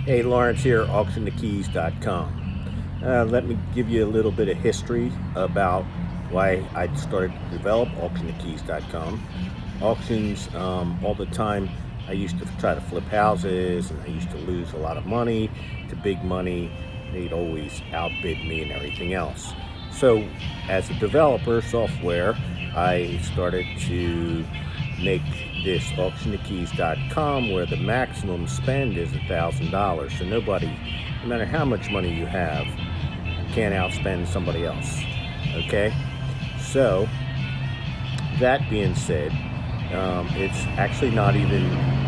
Hey, Lawrence here, Auctiontokeys.com. Let me give you a little bit of history about why I started to develop Auctiontokeys.com. Auctions, all the time, I used to try to flip houses and I used to lose a lot of money to big money. They'd always outbid me and everything else. So, as a developer software, I started to make this Auctiontokeys.com where the maximum spend is $1,000. So nobody, no matter how much money you have, can't outspend somebody else. Okay? So, that being said, it's actually not even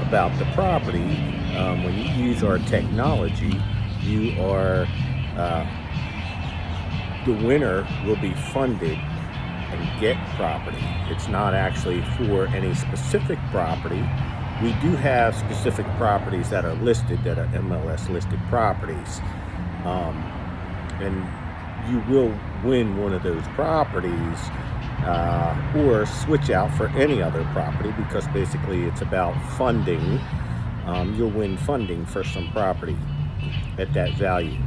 about the property. When you use our technology, you are the winner will be funded and get property. It's not actually for any specific property. We do have specific properties that are listed, that are MLS listed properties, and you will win one of those properties or switch out for any other property, because basically it's about funding. You'll win funding for some property at that value.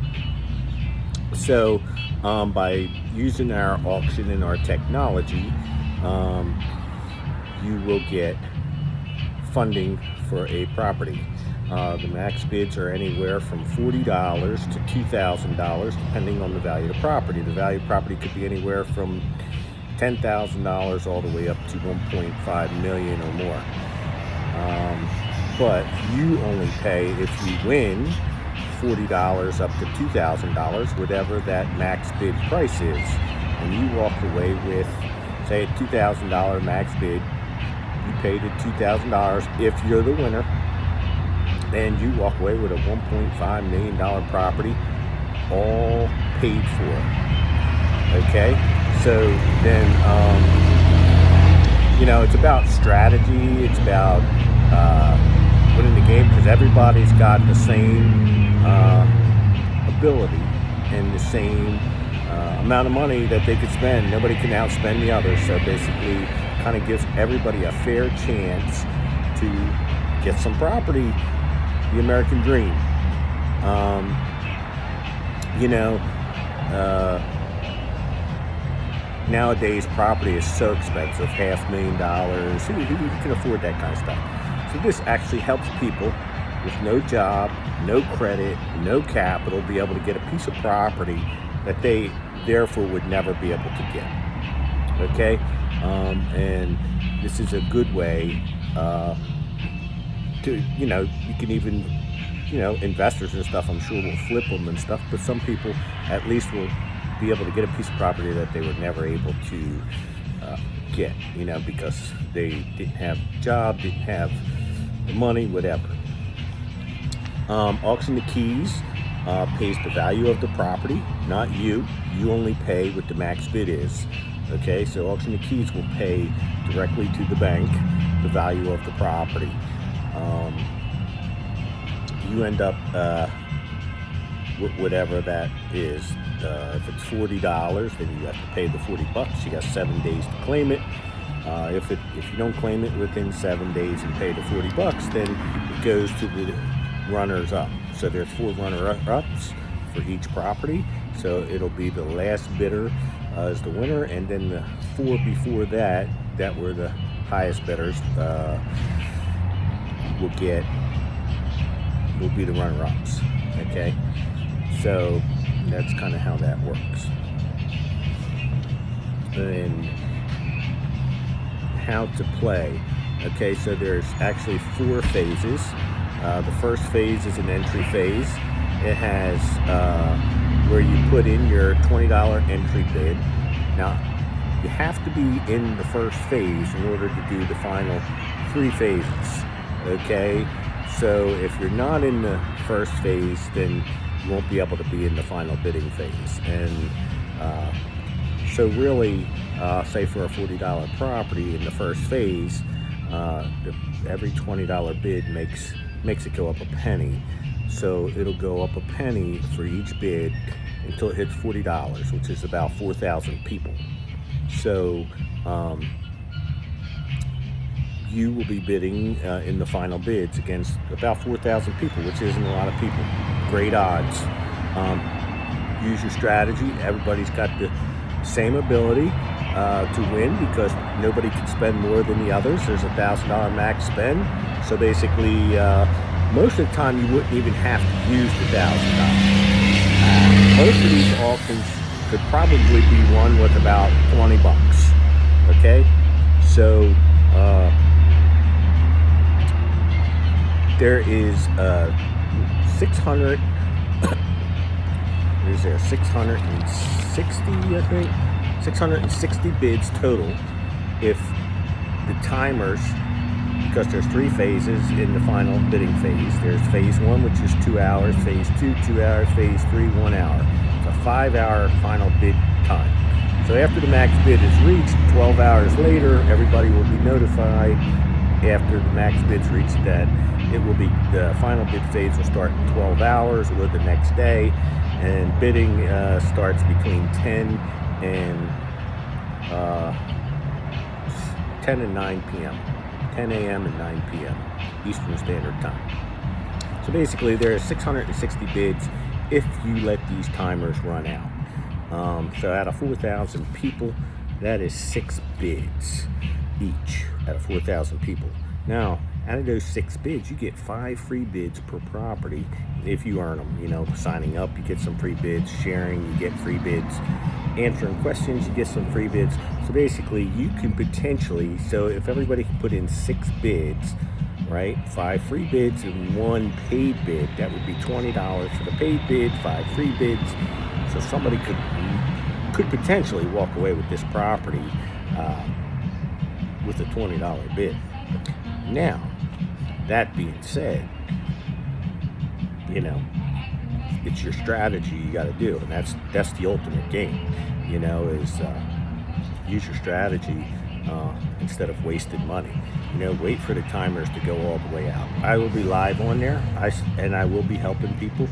So by using our auction and our technology, you will get funding for a property. The max bids are anywhere from $40 to $2,000 depending on the value of the property. The value of property could be anywhere from $10,000 all the way up to $1.5 million or more. But you only pay if you win $40 up to $2,000, whatever that max bid price is. And you walk away with, say, a $2,000 max bid. You paid it $2,000 if you're the winner, and you walk away with a $1.5 million property, all paid for. Okay, so then it's about strategy. It's about winning the game, because everybody's got the same ability and the same amount of money that they could spend. Nobody can outspend the other. So basically, kind of gives everybody a fair chance to get some property. The American dream. Nowadays property is so expensive, $500,000. Who can afford that kind of stuff? So this actually helps people with no job, no credit, no capital be able to get a piece of property that they therefore would never be able to get. Okay? And this is a good way to, you can even, investors and stuff, I'm sure, will flip them and stuff, but some people at least will be able to get a piece of property that they were never able to get, because they didn't have a job, didn't have the money, whatever. Auction the Keys pays the value of the property, not you. You only pay what the max bid is. Okay, so Auction the Keys will pay directly to the bank the value of the property. You end up with whatever that is. If it's $40, then you have to pay the $40. You got 7 days to claim it. If you don't claim it within 7 days and pay the $40, then it goes to the runners up. So there's 4 runner-ups for each property. So it'll be the last bidder as the winner, and then the 4 before that were the highest bidders will be the runner-ups. Okay, so that's kind of how that works. And how to play. Okay, so there's actually 4 phases. The first phase is an entry phase. It has where you put in your $20 entry bid. Now, you have to be in the first phase in order to do the final 3 phases. Okay, so if you're not in the first phase, then you won't be able to be in the final bidding phase. And so really, say for a $40 property in the first phase, every $20 bid makes it go up a penny. So it'll go up a penny for each bid until it hits $40, which is about 4,000 people. So you will be bidding in the final bids against about 4,000 people, which isn't a lot of people. Great odds. Use your strategy. Everybody's got the same ability to win because nobody can spend more than the others. There's $1,000 max spend. So basically, most of the time you wouldn't even have to use the $1,000. Most of these auctions could probably be won with about 20 bucks. Okay, so there is 600. Is there 660? I think 660 bids total. If the timers, because there's 3 phases in the final bidding phase. There's phase 1, which is 2 hours. Phase 2, 2 hours. Phase 3, 1 hour. It's a 5-hour final bid time. So after the max bid is reached, 12 hours later, everybody will be notified after the max bid's reached that it will be, the final bid phase will start in 12 hours or the next day, and bidding starts between 10 and 9 p.m. 10 a.m. and 9 p.m. Eastern Standard Time. So basically there are 660 bids if you let these timers run out. So out of 4,000 people, that is 6 bids each out of 4,000 people. Now, out of those 6 bids, you get 5 free bids per property if you earn them. You know, signing up, you get some free bids. Sharing, you get free bids. Answering questions, you get some free bids. So basically, you can potentially, so if everybody can put in 6 bids, right, 5 free bids and 1 paid bid, that would be $20 for the paid bid, 5 free bids. So somebody could potentially walk away with this property with a $20 bid. Now, that being said, you know, it's your strategy you got to do, and that's the ultimate game. You know, is use your strategy instead of wasted money. You know, wait for the timers to go all the way out. I will be live on there, and I will be helping people.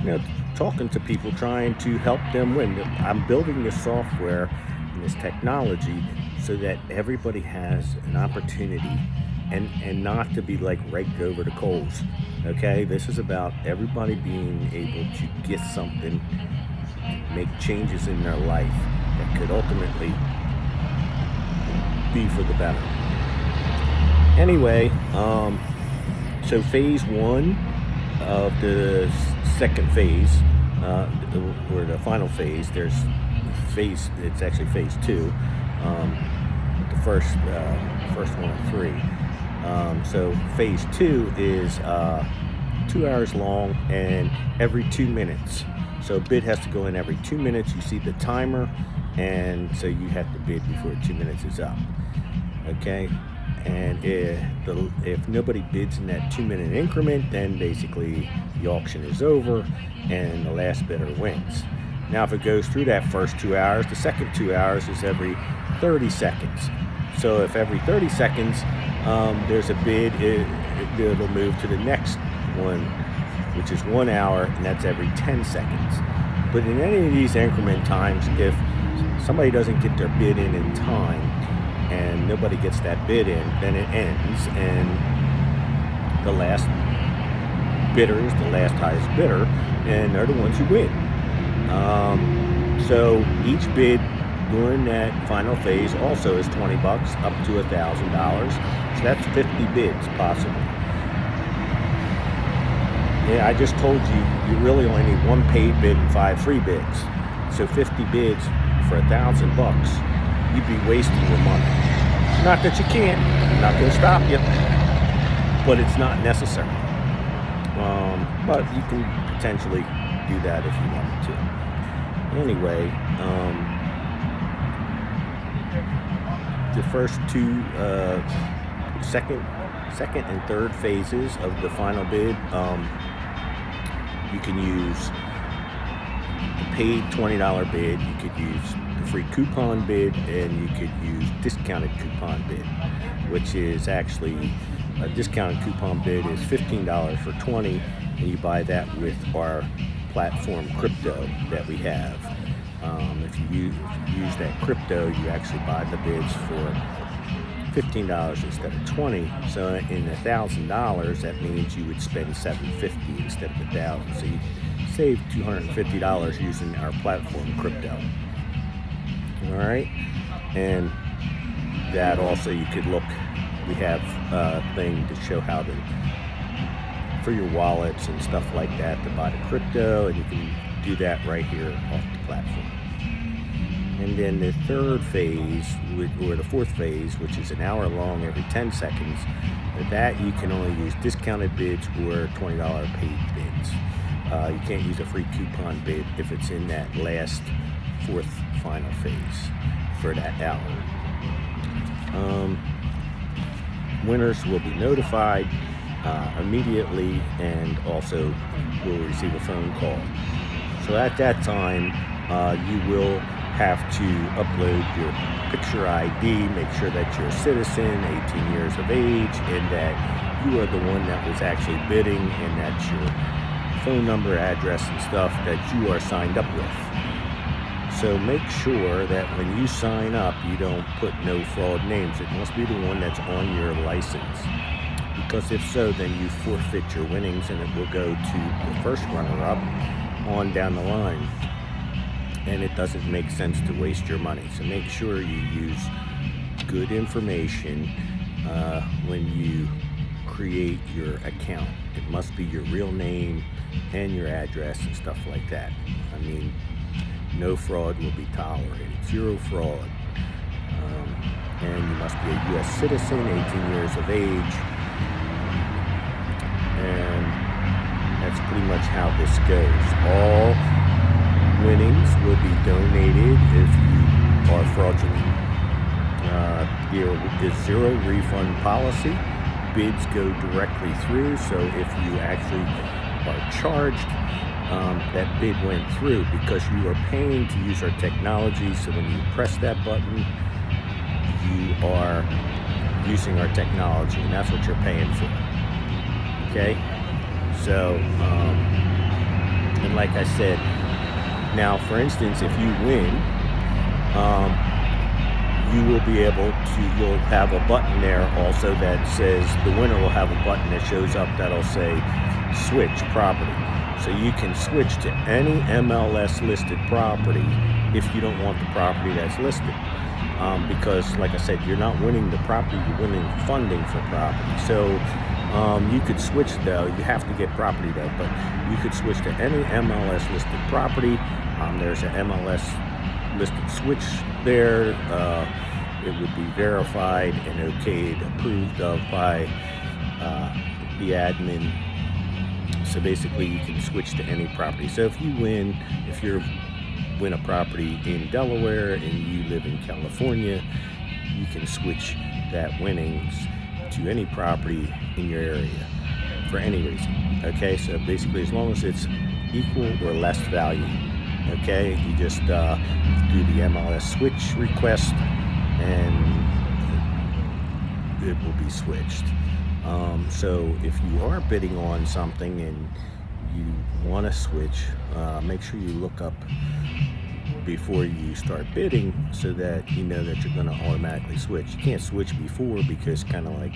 You know, talking to people, trying to help them win. I'm building this software and this technology so that everybody has an opportunity and not to be like raked over the coals. Okay, this is about everybody being able to get something, make changes in their life that could ultimately be for the better. Anyway, so phase 1 of the second phase, or the final phase, there's phase, it's actually phase 2, the first one of 3. So phase 2 is 2 hours long and every 2 minutes. So a bid has to go in every 2 minutes. You see the timer, and so you have to bid before 2 minutes is up. Okay, and if nobody bids in that 2-minute increment, then basically the auction is over and the last bidder wins. Now if it goes through that first 2 hours, the second 2 hours is every 30 seconds. So if every 30 seconds there's a bid, it'll move to the next one, which is 1 hour, and that's every 10 seconds. But in any of these increment times, if somebody doesn't get their bid in time and nobody gets that bid in, then it ends, and the last bidder is the last highest bidder, and they're the ones who win. So each bid during that final phase also is 20 bucks up to $1,000. So that's 50 bids possible. Yeah, I just told you, you really only need 1 paid bid and 5 free bids. So 50 bids for $1,000 bucks, you'd be wasting your money. Not that you can't, I'm not going to stop you, but it's not necessary. But you can potentially do that if you wanted to. Anyway, the first 2 second and third phases of the final bid, you can use the paid $20 bid, you could use the free coupon bid, and you could use discounted coupon bid, which is actually a discounted coupon bid is $15 for 20, and you buy that with our platform crypto that we have. If you use that crypto, you actually buy the bids for $15 instead of 20. So in $1,000, that means you would spend $750 instead of $1,000. So you save $250 using our platform, crypto. All right, and that also you could look. We have a thing to show how to, for your wallets and stuff like that, to buy the crypto, and you can do that right here off the platform. And then the third phase, or the fourth phase, which is an hour long every 10 seconds, that you can only use discounted bids or $20 paid bids. You can't use a free coupon bid if it's in that last fourth final phase for that hour. Winners will be notified immediately, and also will receive a phone call. So at that time, you will have to upload your picture ID, make sure that you're a citizen, 18 years of age, and that you are the one that was actually bidding, and that's your phone number, address, and stuff that you are signed up with. So make sure that when you sign up, you don't put no fraud names. It must be the one that's on your license, because if so, then you forfeit your winnings, and it will go to the first runner-up on down the line. And it doesn't make sense to waste your money. So make sure you use good information when you create your account. It must be your real name and your address and stuff like that. I mean, no fraud will be tolerated. Zero fraud. And you must be a U.S. citizen, 18 years of age. And that's pretty much how this goes. All winnings will be donated if you are fraudulent. There is zero refund policy. Bids go directly through, so if you actually are charged, that bid went through because you are paying to use our technology. So when you press that button, you are using our technology, and that's what you're paying for. Okay? So, and like I said, now, for instance, if you win, you will be able to, you'll have a button there also that says, the winner will have a button that shows up that'll say switch property. So you can switch to any MLS listed property if you don't want the property that's listed. Because, like I said, you're not winning the property, you're winning funding for property. So you could switch, though. You have to get property, though, but you could switch to any MLS listed property. There's an MLS listed switch there. It would be verified and okayed, approved of by the admin. So basically, you can switch to any property. So if you win, if you win a property in Delaware and you live in California, you can switch that winnings to any property in your area for any reason. Okay, so basically, as long as it's equal or less value, okay, you just do the MLS switch request, and it will be switched. So if you are bidding on something and you want to switch, make sure you look up before you start bidding so that you know that you're going to automatically switch. You can't switch before because kind of like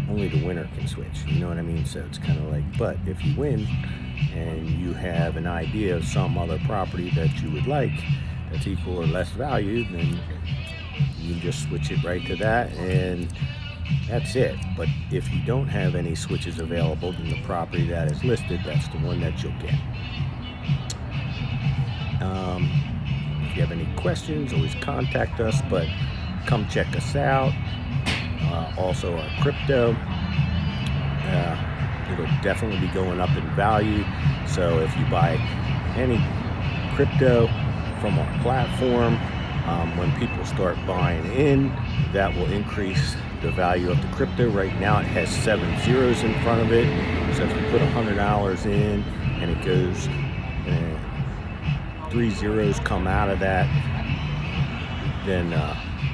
only the winner can switch, you know what I mean? So it's kind of like, but if you win and you have an idea of some other property that you would like that's equal or less value, then you can just switch it right to that, and that's it. But if you don't have any switches available, then the property that is listed, that's the one that you'll get. If you have any questions, always contact us, but come check us out. Also our crypto, it'll definitely be going up in value. So if you buy any crypto from our platform, when people start buying in, that will increase the value of the crypto. Right now it has 7 zeros in front of it. So if you put $100 in and it goes 3 zeros come out of that, then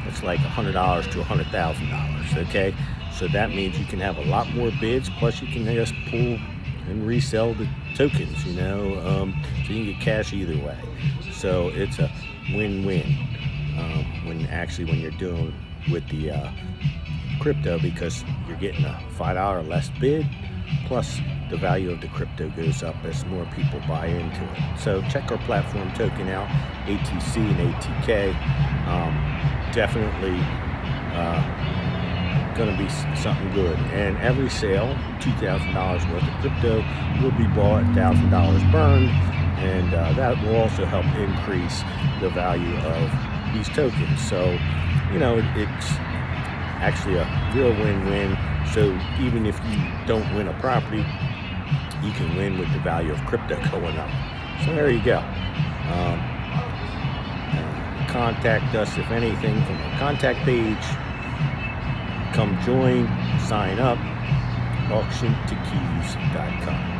it's like $100 to $100,000. Okay, so that means you can have a lot more bids, plus you can just pull and resell the tokens, you know, so you can get cash either way. So it's a win-win when you're doing with the crypto because you're getting a $5 less bid, plus the value of the crypto goes up as more people buy into it. So check our platform token out, ATC and ATK. Definitely going to be something good. And every sale, $2,000 worth of crypto will be bought, $1,000 burned, and that will also help increase the value of these tokens. So, you know, it's actually a real win-win. So even if you don't win a property, you can win with the value of crypto going up. So there you go. Contact us if anything from our contact page. Come join, sign up, auctiontokeys.com.